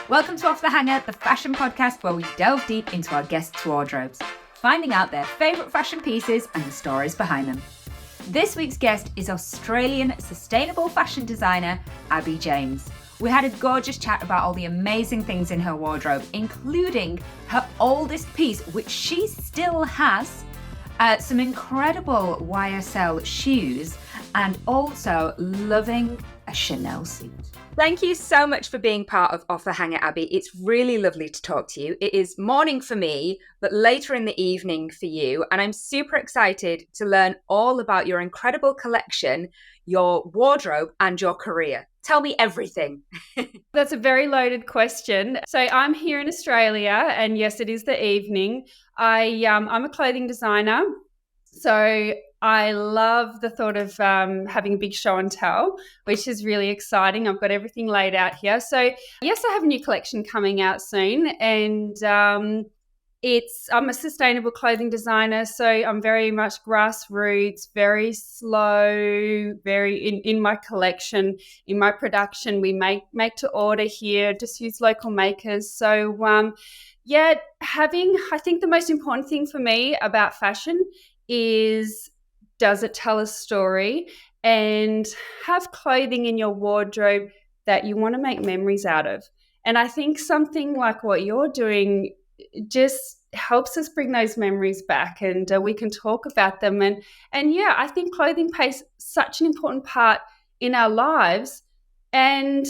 Welcome to Off the Hanger, the fashion podcast where we delve deep into our guests' wardrobes, finding out their favourite fashion pieces and the stories behind them. This week's guest is Australian sustainable fashion designer Abbie James. We had a gorgeous chat about all the amazing things in her wardrobe, including her oldest piece, which she still has, some incredible YSL shoes, and also loving a Chanel suit. Thank you so much for being part of Off the Hanger, Abbie. It's really lovely to talk to you. It is morning for me, but later in the evening for you. And I'm super excited to learn all about your incredible collection, your wardrobe, and your career. Tell me everything. That's a very loaded question. So I'm here in Australia, and yes, it is the evening. I'm a clothing designer. So I love the thought of having a big show and tell, which is really exciting. I've got everything laid out here. So yes, I have a new collection coming out soon, and I'm a sustainable clothing designer. So I'm very much grassroots, very slow, very in my collection, in my production. We make to order here, just use local makers. So I think the most important thing for me about fashion is, does it tell a story, and have clothing in your wardrobe that you want to make memories out of. And I think something like what you're doing just helps us bring those memories back, and we can talk about them. And yeah, I think clothing plays such an important part in our lives, and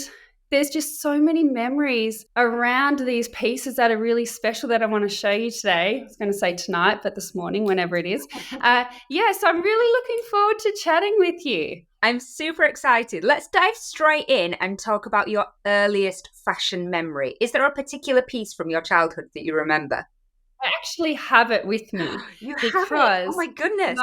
there's just so many memories around these pieces that are really special that I want to show you today. I was going to say tonight, but this morning, whenever it is. So I'm really looking forward to chatting with you. I'm super excited. Let's dive straight in and talk about your earliest fashion memory. Is there a particular piece from your childhood that you remember? I actually have it with me. You have it? Oh my goodness.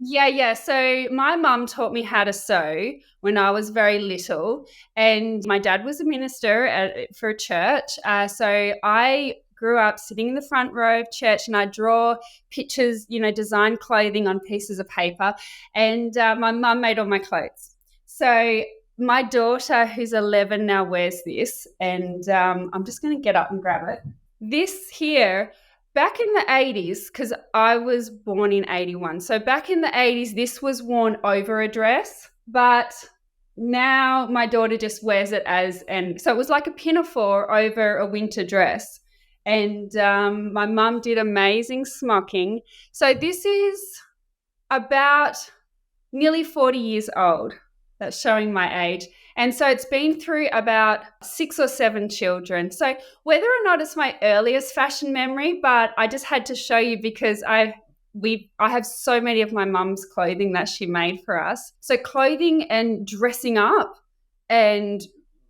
Yeah. So my mum taught me how to sew when I was very little, and my dad was a minister for a church. So I grew up sitting in the front row of church, and I draw pictures, design clothing on pieces of paper, and my mum made all my clothes. So my daughter, who's 11 now, wears this, and I'm just going to get up and grab it. This here, back in the 80s, because I was born in 81. So back in the 80s, this was worn over a dress, but now my daughter just wears it so it was like a pinafore over a winter dress. And my mum did amazing smocking. So this is about nearly 40 years old. That's showing my age. And so it's been through about 6 or 7 children. So whether or not it's my earliest fashion memory, but I just had to show you because I have so many of my mum's clothing that she made for us. So clothing and dressing up and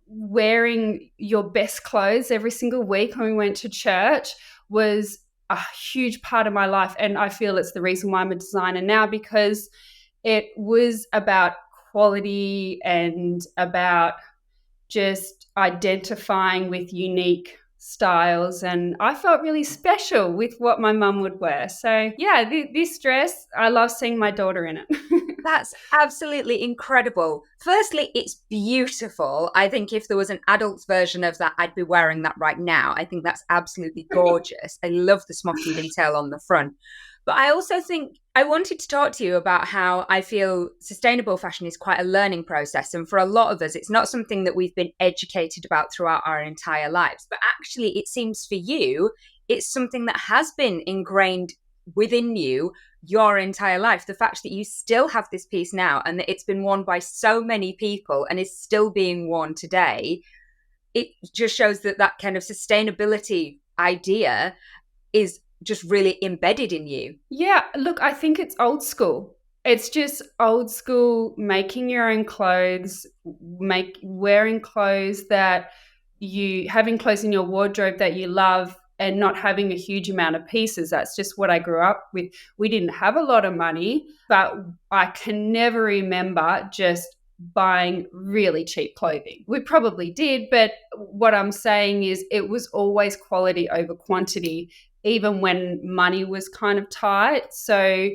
wearing your best clothes every single week when we went to church was a huge part of my life. And I feel it's the reason why I'm a designer now, because it was about quality and about just identifying with unique styles, and I felt really special with what my mum would wear. So yeah, this dress, I love seeing my daughter in it. That's absolutely incredible. Firstly, it's beautiful. I think if there was an adult version of that, I'd be wearing that right now. I think that's absolutely gorgeous. I love the smocky detail on the front. But I also think I wanted to talk to you about how I feel sustainable fashion is quite a learning process. And for a lot of us, it's not something that we've been educated about throughout our entire lives. But actually, it seems for you, it's something that has been ingrained within you your entire life. The fact that you still have this piece now and that it's been worn by so many people and is still being worn today, it just shows that kind of sustainability idea is just really embedded in you. Yeah, look, I think it's old school. It's just old school, making your own clothes, wearing clothes having clothes in your wardrobe that you love, and not having a huge amount of pieces. That's just what I grew up with. We didn't have a lot of money, but I can never remember just buying really cheap clothing. We probably did, but what I'm saying is it was always quality over quantity, even when money was kind of tight. So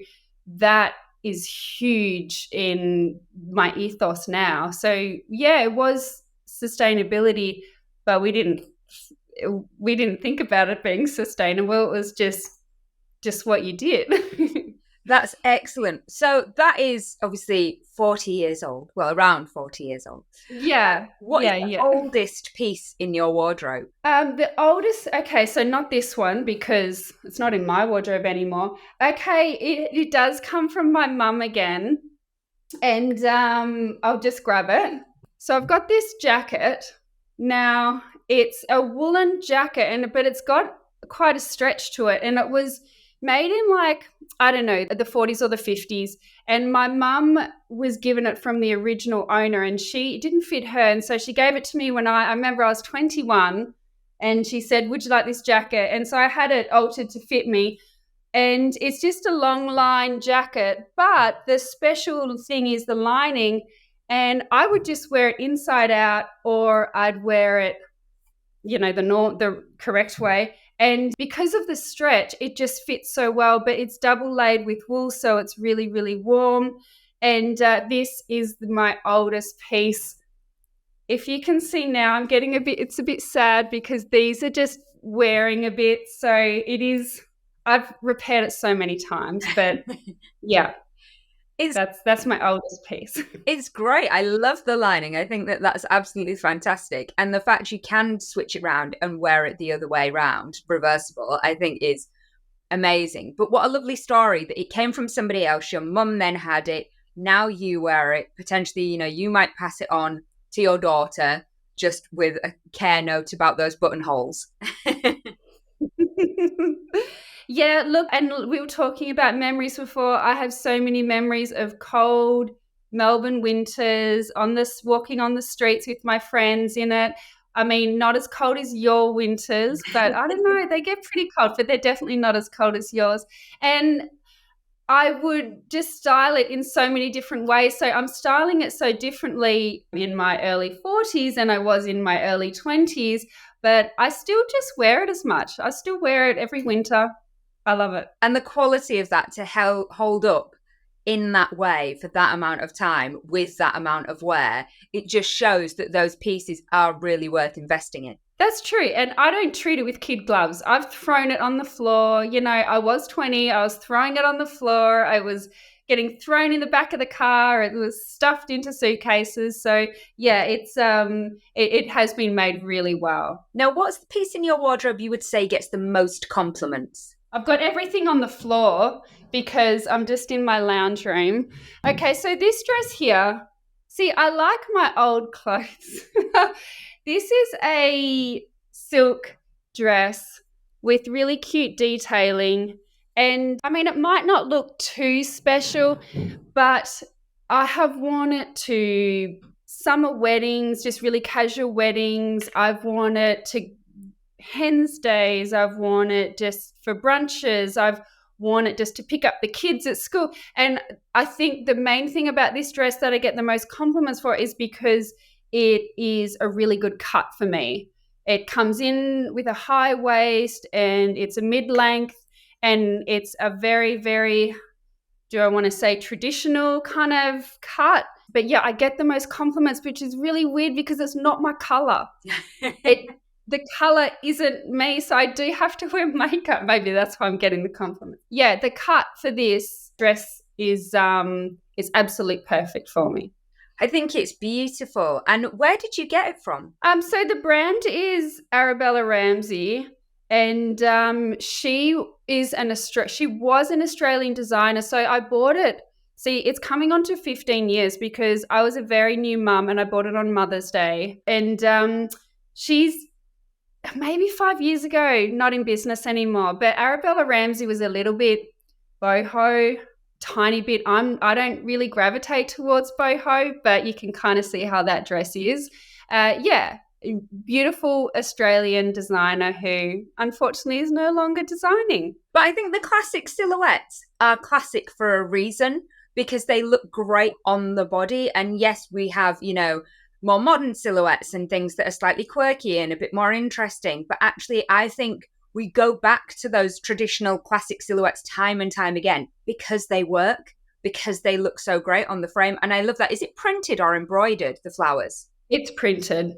that is huge in my ethos now. So yeah, it was sustainability, but we didn't we didn't think about it being sustainable. It was just what you did. That's excellent. So that is obviously 40 years old. Well, around 40 years old. Yeah. What is the oldest piece in your wardrobe? The oldest, okay, so not this one because it's not in my wardrobe anymore. Okay, it does come from my mum again. And I'll just grab it. So I've got this jacket. Now, it's a woolen jacket, but it's got quite a stretch to it. And it was made in like, I don't know, the 40s or the 50s. And my mum was given it from the original owner and it didn't fit her. And so she gave it to me when I remember I was 21 and she said, would you like this jacket? And so I had it altered to fit me. And it's just a long line jacket, but the special thing is the lining. And I would just wear it inside out, or I'd wear it, the correct way. And because of the stretch, it just fits so well, but it's double laid with wool, so it's really, really warm. And this is my oldest piece. If you can see now, it's a bit sad because these are just wearing a bit. So it is, I've repaired it so many times, but yeah. That's my oldest piece. It's great. I love the lining. I think that's absolutely fantastic. And the fact you can switch it around and wear it the other way around, reversible, I think is amazing. But what a lovely story that it came from somebody else. Your mum then had it. Now you wear it. Potentially, you might pass it on to your daughter just with a care note about those buttonholes. Yeah, look, and we were talking about memories before. I have so many memories of cold Melbourne winters, walking on the streets with my friends in it. I mean, not as cold as your winters, but I don't know, they get pretty cold, but they're definitely not as cold as yours. And I would just style it in so many different ways. So I'm styling it so differently in my early 40s than I was in my early 20s, but I still just wear it as much. I still wear it every winter. I love it. And the quality of that to hold up in that way for that amount of time with that amount of wear, it just shows that those pieces are really worth investing in. That's true. And I don't treat it with kid gloves. I've thrown it on the floor. I was 20. I was throwing it on the floor. I was getting thrown in the back of the car. It was stuffed into suitcases. So yeah, it has been made really well. Now, what's the piece in your wardrobe you would say gets the most compliments? I've got everything on the floor because I'm just in my lounge room. Okay, so this dress here, see, I like my old clothes. This is a silk dress with really cute detailing. And I mean, it might not look too special, but I have worn it to summer weddings, just really casual weddings. I've worn it to hens days. I've worn it just for brunches. I've worn it just to pick up the kids at school. And I think the main thing about this dress that I get the most compliments for is because it is a really good cut for me. It comes in with a high waist and it's a mid-length and it's a very, very, do I want to say traditional kind of cut? But yeah, I get the most compliments, which is really weird because it's not my color. The color isn't me, so I do have to wear makeup. Maybe that's why I'm getting the compliment. Yeah, the cut for this dress is absolutely perfect for me. I think it's beautiful. And where did you get it from? So the brand is Arabella Ramsey, and she was an Australian designer. So I bought it. See, it's coming on to 15 years because I was a very new mum and I bought it on Mother's Day. And she's maybe 5 years ago, not in business anymore. But Arabella Ramsey was a little bit boho, tiny bit. I don't really gravitate towards boho, but you can kind of see how that dress is. Beautiful Australian designer who unfortunately is no longer designing. But I think the classic silhouettes are classic for a reason because they look great on the body. And yes, we have, more modern silhouettes and things that are slightly quirky and a bit more interesting. But actually, I think we go back to those traditional classic silhouettes time and time again because they work, because they look so great on the frame. And I love that. Is it printed or embroidered, the flowers? It's printed.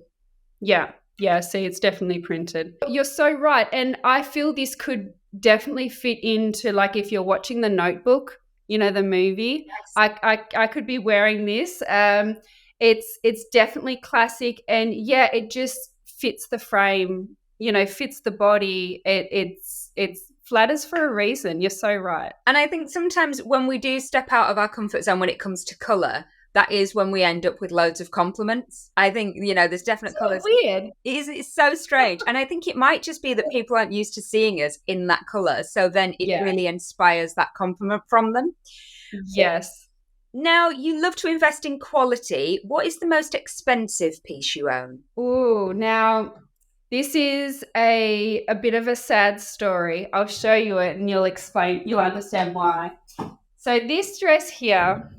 Yeah. Yeah, see, it's definitely printed. You're so right. And I feel this could definitely fit into, like, if you're watching The Notebook, the movie, Yes. I could be wearing this. It's definitely classic. And yeah, it just fits the frame, fits the body. It's flatters for a reason. You're so right. And I think sometimes when we do step out of our comfort zone when it comes to colour, that is when we end up with loads of compliments. I think, there's definite colours. Weird. It's so strange. And I think it might just be that people aren't used to seeing us in that colour. So then it really inspires that compliment from them. Yes. Now, you love to invest in quality. What is the most expensive piece you own? Ooh, now this is a bit of a sad story. I'll show you it and you'll understand why. So this dress here,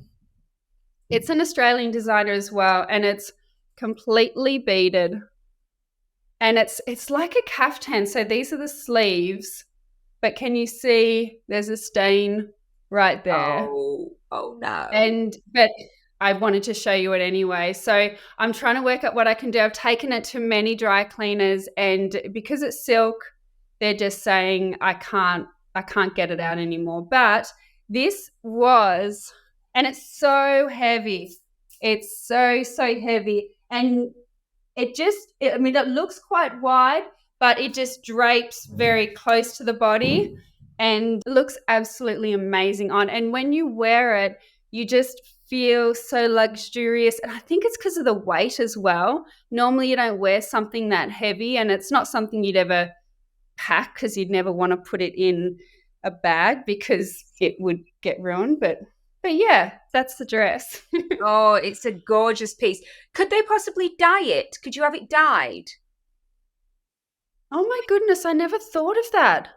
it's an Australian designer as well, and it's completely beaded. And it's like a caftan. So these are the sleeves, but can you see there's a stain right there? Oh no. But I wanted to show you it anyway. So I'm trying to work out what I can do. I've taken it to many dry cleaners, and because it's silk, they're just saying I can't get it out anymore. But this was, and it's so heavy. It's so heavy. And it looks quite wide, but it just drapes very close to the body and looks absolutely amazing on. And when you wear it, you just feel so luxurious. And I think it's because of the weight as well. Normally you don't wear something that heavy, and it's not something you'd ever pack because you'd never want to put it in a bag because it would get ruined. But yeah, that's the dress. Oh, it's a gorgeous piece. Could they possibly dye it? Could you have it dyed? Oh my goodness, I never thought of that.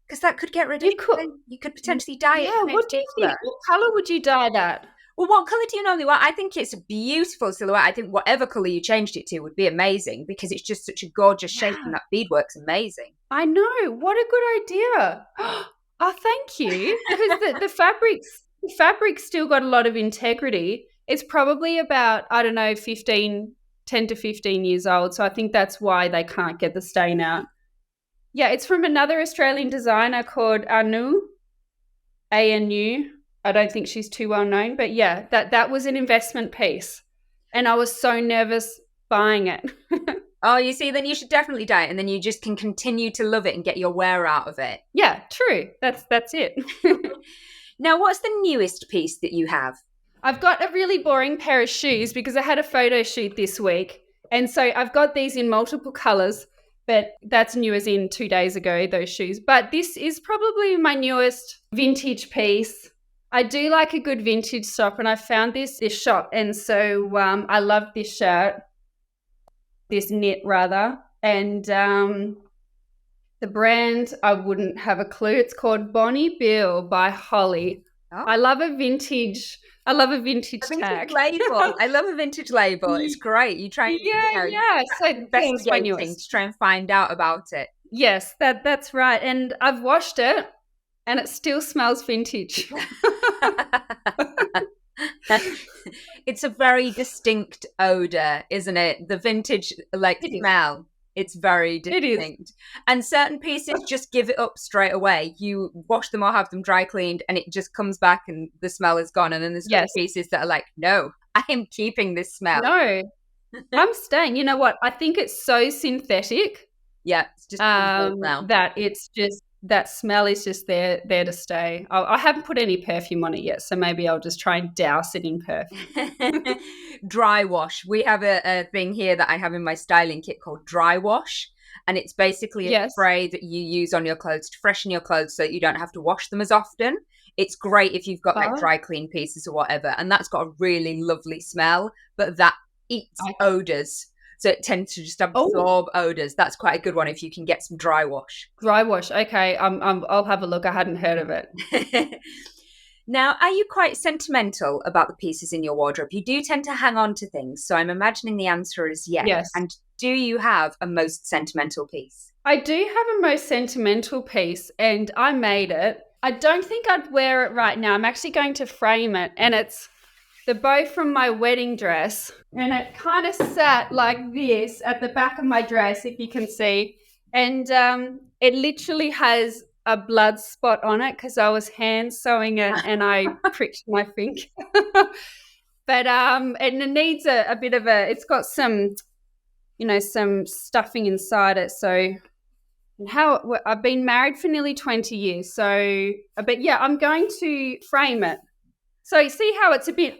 Because that could get rid of it. You could potentially dye it. Yeah, what do you think? What colour would you dye that? Well, what colour do you normally wear? I think it's a beautiful silhouette. I think whatever colour you changed it to would be amazing because it's just such a gorgeous shape and that beadwork's amazing. I know. What a good idea. Oh, thank you. Because the fabric's still got a lot of integrity. It's probably about, I don't know, 10 to 15 years old. So I think that's why they can't get the stain out. Yeah, it's from another Australian designer called Anu, A-N-U. I don't think she's too well known, but yeah, that was an investment piece. And I was so nervous buying it. Oh, you see, then you should definitely dye it, and then you just can continue to love it and get your wear out of it. Yeah, true. That's it. Now, what's the newest piece that you have? I've got a really boring pair of shoes because I had a photo shoot this week. And so I've got these in multiple colours, but that's new as in 2 days ago, those shoes. But this is probably my newest vintage piece. I do like a good vintage shop, and I found this shop. And so I love this shirt, this knit rather. And the brand, I wouldn't have a clue. It's called Bonnie Bill by Holly. Oh. I love a vintage tag. Label. I love a vintage label. It's great. You try and So investigating to try and find out about it. Yes, that's right. And I've washed it and it still smells vintage. It's a very distinct odor, isn't it? The vintage smell. It's very distinct. It is. And certain pieces just give it up straight away. You wash them or have them dry cleaned and it just comes back and the smell is gone. And then there's pieces that are like, no, I am keeping this smell. No, I'm staying. You know what? I think it's so synthetic. Yeah, it's just now. That it's just, that smell is just there to stay. I haven't put any perfume on it yet, so maybe I'll just try and douse it in perfume. Dry wash. We have a thing here that I have in my styling kit called dry wash, and it's basically a spray that you use on your clothes to freshen your clothes so that you don't have to wash them as often. It's great if you've got like dry clean pieces or whatever, and that's got a really lovely smell, but that eats odors. So it tends to just absorb odors. That's quite a good one if you can get some dry wash. Dry wash. Okay, I'll have a look. I hadn't heard of it. Now, are you quite sentimental about the pieces in your wardrobe? You do tend to hang on to things. So I'm imagining the answer is yes. Yes. And do you have a most sentimental piece? I do have a most sentimental piece, and I made it. I don't think I'd wear it right now. I'm actually going to frame it, and it's the bow from my wedding dress, and it kind of sat like this at the back of my dress, if you can see. And it literally has a blood spot on it because I was hand sewing it and I pricked my finger. But and it needs a bit of it's got some, some stuffing inside it. So I've been married for nearly 20 years. So, but yeah, I'm going to frame it. So you see how it's a bit,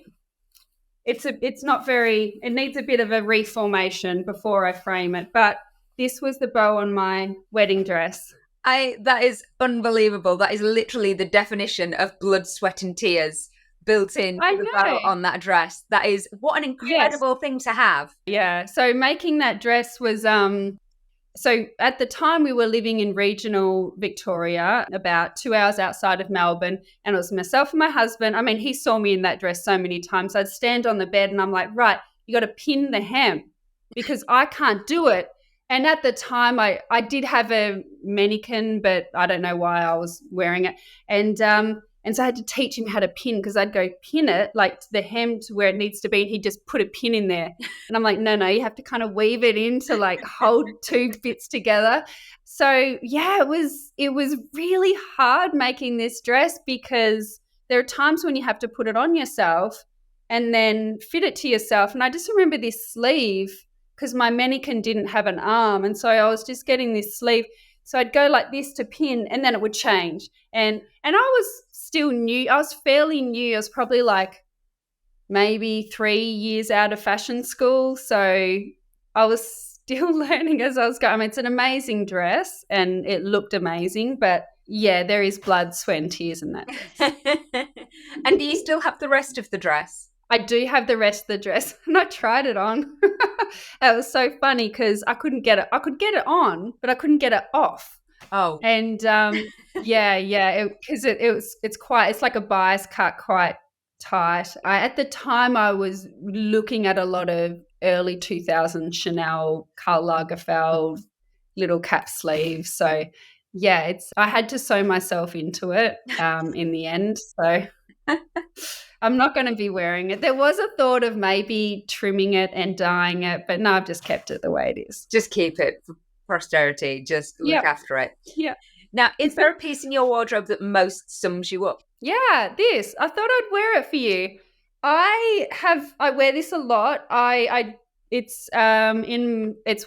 it's not very, it needs a bit of a reformation before I frame it. But this was the bow on my wedding dress. That is unbelievable. That is literally the definition of blood, sweat and tears built in the bow on that dress. That is, what an incredible thing to have. Yeah. So making that dress was, so at the time we were living in regional Victoria, about 2 hours outside of Melbourne, and it was myself and my husband. I mean, he saw me in that dress so many times. I'd stand on the bed and I'm like, right, you got to pin the hem because I can't do it. And at the time I did have a mannequin, but I don't know why I was wearing it. And so I had to teach him how to pin because I'd go pin it like to the hem to where it needs to be. And he'd just put a pin in there. And I'm like, no, you have to kind of weave it in to like hold two bits together. So yeah, it was really hard making this dress because there are times when you have to put it on yourself and then fit it to yourself. And I just remember this sleeve because my mannequin didn't have an arm. And so I was just getting this sleeve. So I'd go like this to pin and then it would change. And I was still new. I was fairly new. I was probably like maybe 3 years out of fashion school. So I was still learning as I was going. I mean, it's an amazing dress and it looked amazing. But yeah, there is blood, sweat and tears in that dress. And do you still have the rest of the dress? I do have the rest of the dress and I tried it on. It was so funny because I couldn't get it. I could get it on, but I couldn't get it off. Oh. And because it's like a bias cut, quite tight. At the time I was looking at a lot of early 2000 Chanel Karl Lagerfeld little cap sleeves. So yeah, I had to sew myself into it in the end. So I'm not going to be wearing it. There was a thought of maybe trimming it and dyeing it, but no, I've just kept it the way it is. Just keep it for posterity. Just look after it. Yeah. Now, is there a piece in your wardrobe that most sums you up? Yeah, this. I thought I'd wear it for you. I wear this a lot. It's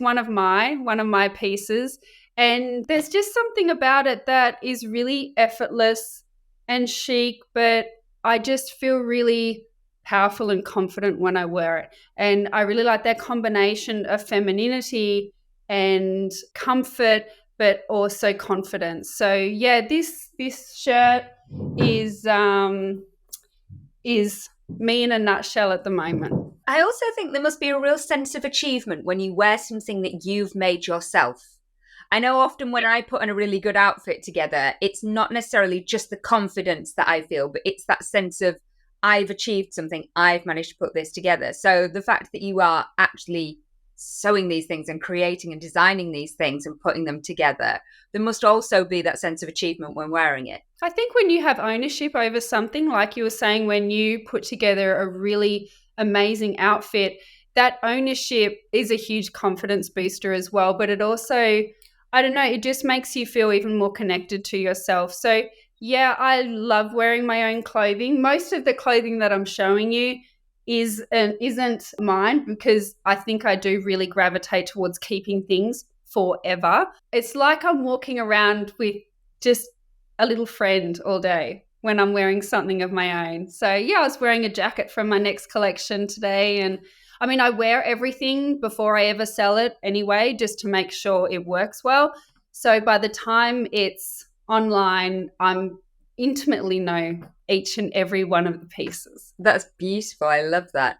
one of my pieces, and there's just something about it that is really effortless and chic, but I just feel really powerful and confident when I wear it. And I really like that combination of femininity and comfort, but also confidence. So yeah, this shirt is me in a nutshell at the moment. I also think there must be a real sense of achievement when you wear something that you've made yourself. I know often when I put on a really good outfit together, it's not necessarily just the confidence that I feel, but it's that sense of I've achieved something, I've managed to put this together. So the fact that you are actually sewing these things and creating and designing these things and putting them together, there must also be that sense of achievement when wearing it. I think when you have ownership over something, like you were saying, when you put together a really amazing outfit, that ownership is a huge confidence booster as well. But it also, I don't know, it just makes you feel even more connected to yourself. So yeah, I love wearing my own clothing. Most of the clothing that I'm showing you isn't mine because I think I do really gravitate towards keeping things forever. It's like I'm walking around with just a little friend all day when I'm wearing something of my own. So yeah, I was wearing a jacket from my next collection today. And I mean, I wear everything before I ever sell it anyway, just to make sure it works well. So by the time it's online, I'm intimately know each and every one of the pieces. That's beautiful. I love that.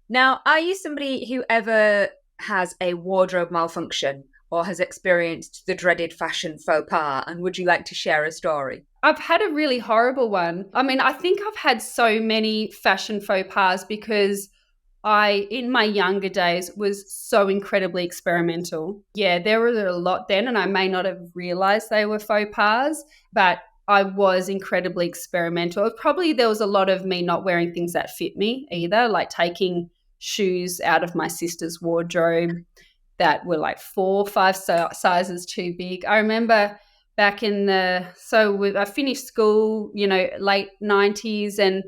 Now, are you somebody who ever has a wardrobe malfunction or has experienced the dreaded fashion faux pas? And would you like to share a story? I've had a really horrible one. I mean, I think I've had so many fashion faux pas because I, in my younger days, was so incredibly experimental. Yeah, there were a lot then, and I may not have realized they were faux pas, but I was incredibly experimental. Probably there was a lot of me not wearing things that fit me either, like taking shoes out of my sister's wardrobe that were like 4 or 5 sizes too big. I remember back in I finished school, late 90s, and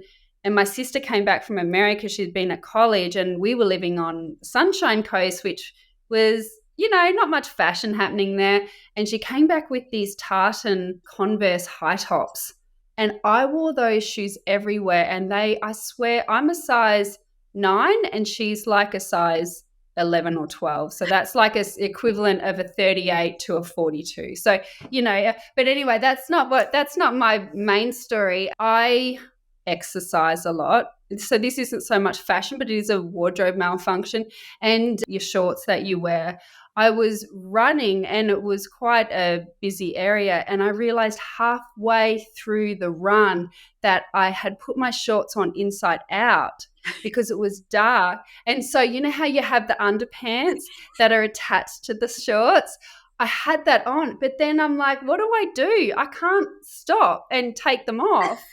my sister came back from America. She'd been at college, and we were living on Sunshine Coast, which was, not much fashion happening there. And she came back with these tartan Converse high tops. And I wore those shoes everywhere. And I swear, I'm a size 9 and she's like a size 11 or 12. So that's like an equivalent of a 38 to a 42. So, but anyway, that's not my main story. I exercise a lot. So this isn't so much fashion, but it is a wardrobe malfunction. And your shorts that you wear. I was running and it was quite a busy area, and I realized halfway through the run that I had put my shorts on inside out because it was dark. And so you know how you have the underpants that are attached to the shorts? I had that on, but then I'm like, what do I do? I can't stop and take them off.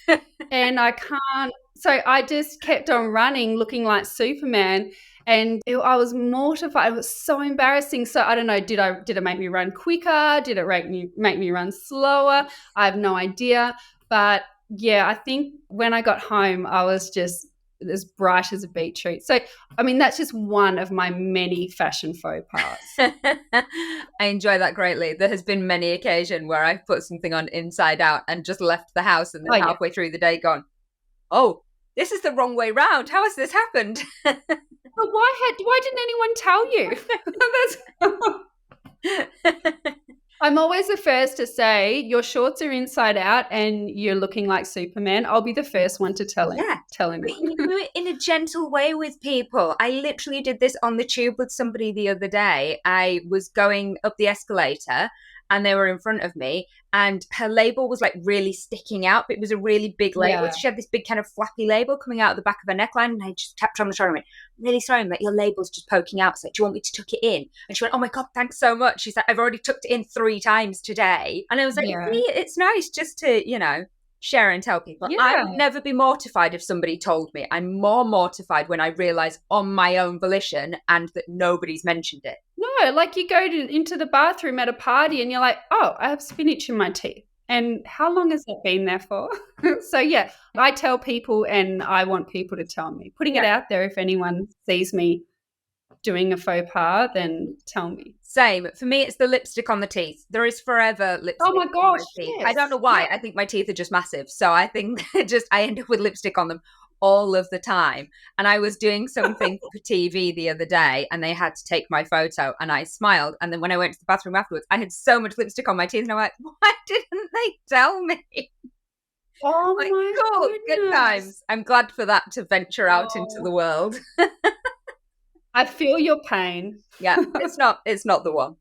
And I can't. So I just kept on running looking like Superman. And I was mortified. It was so embarrassing. So I don't know, did it make me run quicker? Did it make me run slower? I have no idea. But yeah, I think when I got home, I was just as bright as a beetroot. So, I mean, that's just one of my many fashion faux pas. I enjoy that greatly. There has been many occasions where I've put something on inside out and just left the house, and then halfway through the day gone, oh, this is the wrong way round. How has this happened? But why didn't anyone tell you? I'm always the first to say your shorts are inside out and you're looking like Superman. I'll be the first one to tell him. Yeah. But you do it in a gentle way with people. I literally did this on the tube with somebody the other day. I was going up the escalator and they were in front of me, and her label was like really sticking out, but it was a really big label. Yeah. She had this big kind of flappy label coming out of the back of her neckline, and I just tapped her on the shoulder and went, I'm really sorry, mate, your label's just poking out. So do you want me to tuck it in? And she went, oh my God, thanks so much. She said, I've already tucked it in 3 times today. And I was like, yeah, it's nice just to, share and tell people. Yeah. I would never be mortified if somebody told me. I'm more mortified when I realise on my own volition and that nobody's mentioned it. No, like you go into the bathroom at a party and you're like, oh, I have spinach in my tea. And how long has that been there for? So, yeah, I tell people and I want people to tell me. Putting it out there, if anyone sees me doing a faux pas, then tell me. Same. For me, it's the lipstick on the teeth. There is forever lipstick on my teeth. Yes. I don't know why. Yeah. I think my teeth are just massive. So I think I end up with lipstick on them all of the time. And I was doing something for TV the other day and they had to take my photo and I smiled. And then when I went to the bathroom afterwards, I had so much lipstick on my teeth and I'm like, why didn't they tell me? Oh my God. Good times. I'm glad for that to venture out into the world. I feel your pain. Yeah, it's not the one.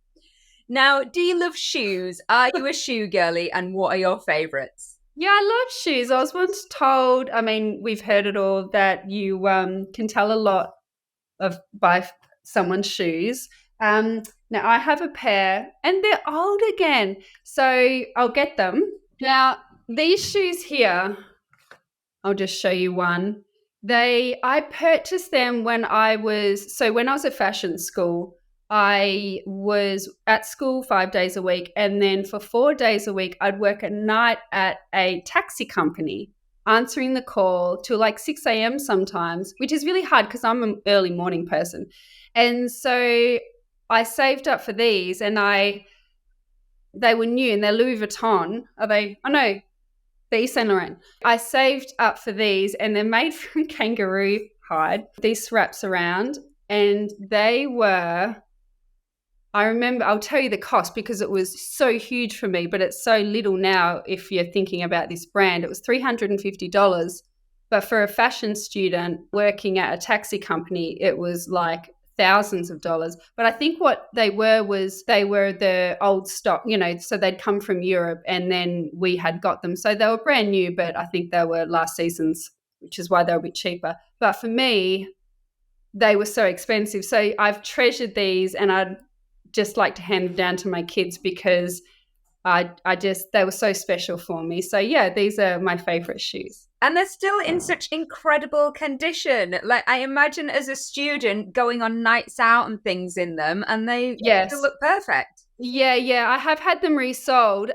Now, do you love shoes? Are you a shoe girly, and what are your favourites? Yeah, I love shoes. I was once told, I mean, we've heard it all, that you can tell a lot by someone's shoes. Now, I have a pair, and they're old again, so I'll get them. Now, these shoes here, I'll just show you one. I purchased them when I was at fashion school. I was at school 5 days a week, and then for 4 days a week, I'd work at night at a taxi company, answering the call till like 6 a.m. sometimes, which is really hard because I'm an early morning person. And so I saved up for these, and they were new, and they're Louis Vuitton. They're Saint Laurent. I saved up for these, and they're made from kangaroo hide. These straps around, and they were, I remember, I'll tell you the cost because it was so huge for me, but it's so little now if you're thinking about this brand. It was $350, but for a fashion student working at a taxi company, it was like thousands of dollars. But I think what they were the old stock, so they'd come from Europe and then we had got them. So they were brand new, but I think they were last season's, which is why they were a bit cheaper. But for me, they were so expensive. So I've treasured these, and I'd just like to hand them down to my kids because they were so special for me. So yeah, these are my favorite shoes. And they're still in such incredible condition. Like, I imagine as a student going on nights out and things in them, and they Yes. still look perfect. Yeah. I have had them resold.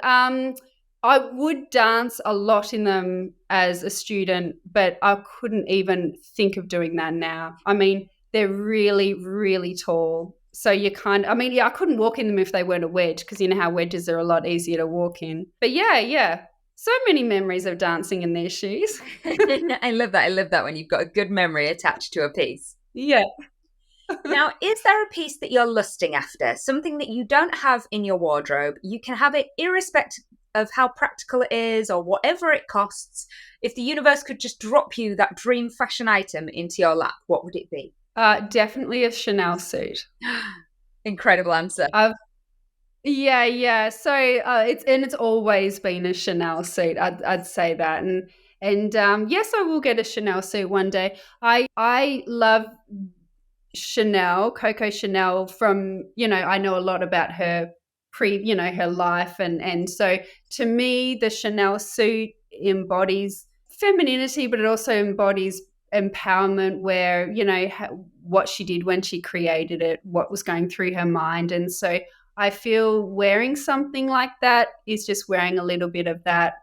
I would dance a lot in them as a student, but I couldn't even think of doing that now. I mean, they're really, really tall. So I couldn't walk in them if they weren't a wedge, because you know how wedges are a lot easier to walk in. But yeah. So many memories of dancing in these shoes. I love that. I love that when you've got a good memory attached to a piece. Yeah. Now, is there a piece that you're lusting after? Something that you don't have in your wardrobe? You can have it irrespective of how practical it is or whatever it costs. If the universe could just drop you that dream fashion item into your lap, what would it be? Definitely a Chanel suit. Incredible answer. Yeah. So it's always been a Chanel suit. I'd say that, and yes, I will get a Chanel suit one day. I love Chanel, Coco Chanel. From I know a lot about her her life, and so to me, the Chanel suit embodies femininity, but it also embodies empowerment, where what she did when she created it, what was going through her mind, and so I feel wearing something like that is just wearing a little bit of that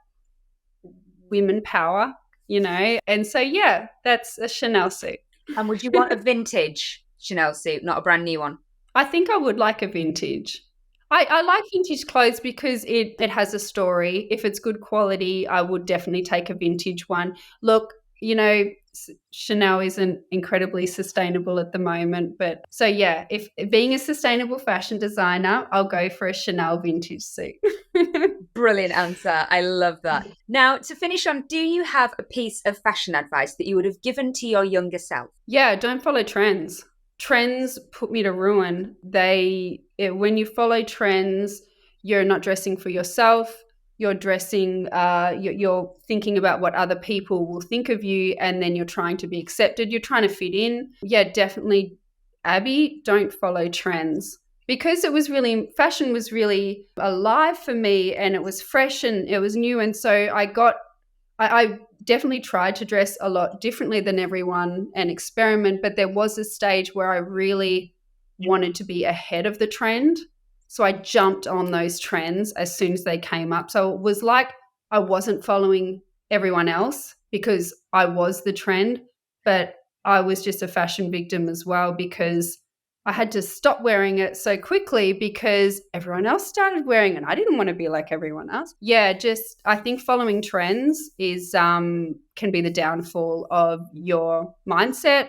women power, and so yeah, that's a Chanel suit. And would you want a vintage Chanel suit, not a brand new one? I think I would like a vintage. I like vintage clothes because it has a story. If it's good quality, I would definitely take a vintage one. Look, Chanel isn't incredibly sustainable at the moment, but so yeah, if being a sustainable fashion designer, I'll go for a Chanel vintage suit. Brilliant answer. I love that. Now, to finish on, do you have a piece of fashion advice that you would have given to your younger self? Yeah, don't follow trends. Trends put me to ruin. When you follow trends, you're not dressing for yourself. You're dressing, you're thinking about what other people will think of you, and then you're trying to be accepted. You're trying to fit in. Yeah, definitely, Abbie, don't follow trends. Because fashion was really alive for me, and it was fresh and it was new. And so I definitely tried to dress a lot differently than everyone and experiment, but there was a stage where I really wanted to be ahead of the trend. So I jumped on those trends as soon as they came up. So it was like I wasn't following everyone else because I was the trend, but I was just a fashion victim as well, because I had to stop wearing it so quickly because everyone else started wearing it. I didn't want to be like everyone else. Yeah, just I think following trends is can be the downfall of your mindset,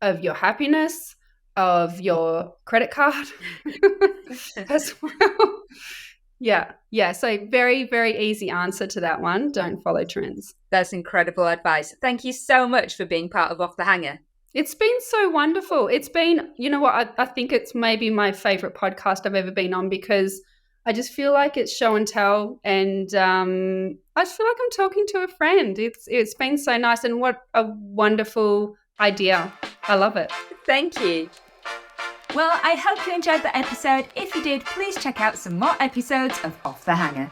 of your happiness, of your credit card as well. Yeah. So very, very easy answer to that one. Don't follow trends. That's incredible advice. Thank you so much for being part of Off the Hanger. It's been so wonderful. It's been, I think it's maybe my favorite podcast I've ever been on, because I just feel like it's show and tell, and I just feel like I'm talking to a friend. It's been so nice, and what a wonderful idea. I love it. Thank you. Well, I hope you enjoyed the episode. If you did, please check out some more episodes of Off the Hanger.